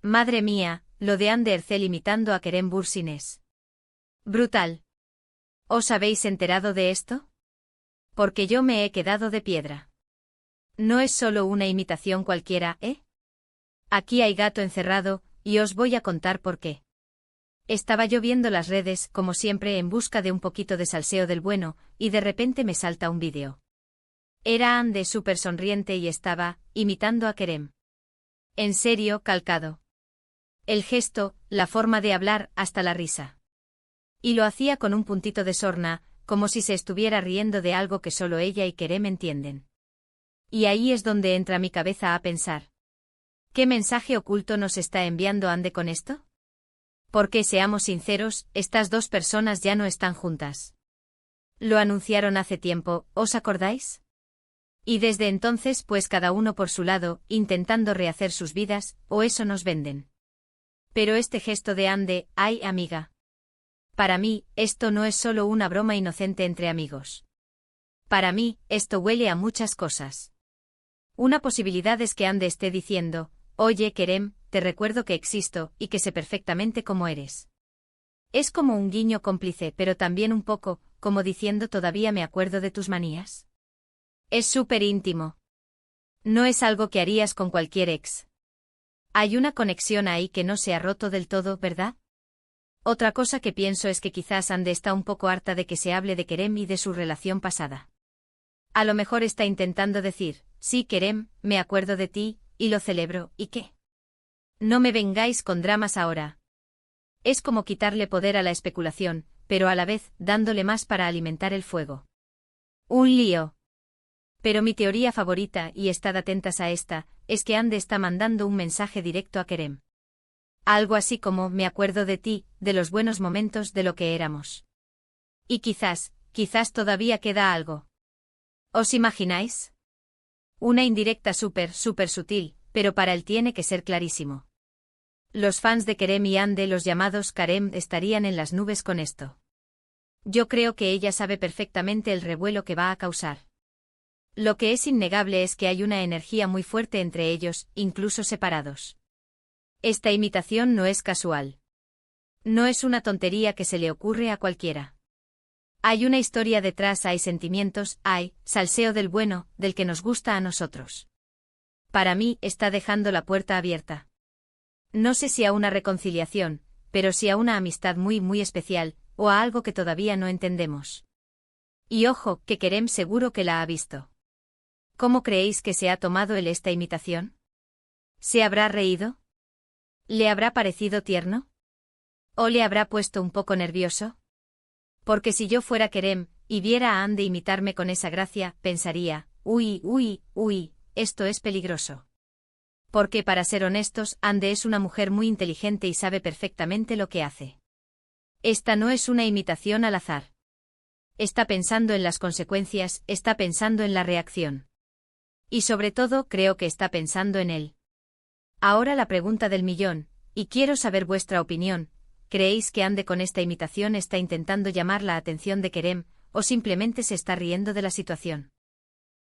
Madre mía, lo de Ande Ercel imitando a Kerem Bürsin es brutal. ¿Os habéis enterado de esto? Porque yo me he quedado de piedra. No es solo una imitación cualquiera, ¿eh? Aquí hay gato encerrado, y os voy a contar por qué. Estaba yo viendo las redes, como siempre, en busca de un poquito de salseo del bueno, y de repente me salta un vídeo. Era Ande súper sonriente y estaba imitando a Kerem. En serio, calcado. El gesto, la forma de hablar, hasta la risa. Y lo hacía con un puntito de sorna, como si se estuviera riendo de algo que solo ella y Kerem entienden. Y ahí es donde entra mi cabeza a pensar. ¿Qué mensaje oculto nos está enviando Ande con esto? Porque seamos sinceros, estas dos personas ya no están juntas. Lo anunciaron hace tiempo, ¿os acordáis? Y desde entonces pues cada uno por su lado, intentando rehacer sus vidas, o eso nos venden. Pero este gesto de Ande, ay amiga. Para mí, esto no es solo una broma inocente entre amigos. Para mí, esto huele a muchas cosas. Una posibilidad es que Ande esté diciendo, oye Kerem, te recuerdo que existo, y que sé perfectamente cómo eres. Es como un guiño cómplice, pero también un poco, como diciendo todavía me acuerdo de tus manías. Es súper íntimo. No es algo que harías con cualquier ex. Hay una conexión ahí que no se ha roto del todo, ¿verdad? Otra cosa que pienso es que quizás Ande está un poco harta de que se hable de Kerem y de su relación pasada. A lo mejor está intentando decir, sí Kerem, me acuerdo de ti, y lo celebro, ¿y qué? No me vengáis con dramas ahora. Es como quitarle poder a la especulación, pero a la vez, dándole más para alimentar el fuego. Un lío. Pero mi teoría favorita, y estad atentas a esta, es que Ande está mandando un mensaje directo a Kerem. Algo así como, me acuerdo de ti, de los buenos momentos de lo que éramos. Y quizás todavía queda algo. ¿Os imagináis? Una indirecta súper sutil, pero para él tiene que ser clarísimo. Los fans de Kerem y Ande, los llamados Karem, estarían en las nubes con esto. Yo creo que ella sabe perfectamente el revuelo que va a causar. Lo que es innegable es que hay una energía muy fuerte entre ellos, incluso separados. Esta imitación no es casual. No es una tontería que se le ocurre a cualquiera. Hay una historia detrás, hay sentimientos, hay salseo del bueno, del que nos gusta a nosotros. Para mí, está dejando la puerta abierta. No sé si a una reconciliación, pero sí a una amistad muy muy especial, o a algo que todavía no entendemos. Y ojo, que Kerem seguro que la ha visto. ¿Cómo creéis que se ha tomado él esta imitación? ¿Se habrá reído? ¿Le habrá parecido tierno? ¿O le habrá puesto un poco nervioso? Porque si yo fuera Kerem, y viera a Ande imitarme con esa gracia, pensaría, uy, esto es peligroso. Porque para ser honestos, Ande es una mujer muy inteligente y sabe perfectamente lo que hace. Esta no es una imitación al azar. Está pensando en las consecuencias, está pensando en la reacción. Y sobre todo creo que está pensando en él. Ahora la pregunta del millón, y quiero saber vuestra opinión, ¿creéis que Ande con esta imitación está intentando llamar la atención de Kerem, o simplemente se está riendo de la situación?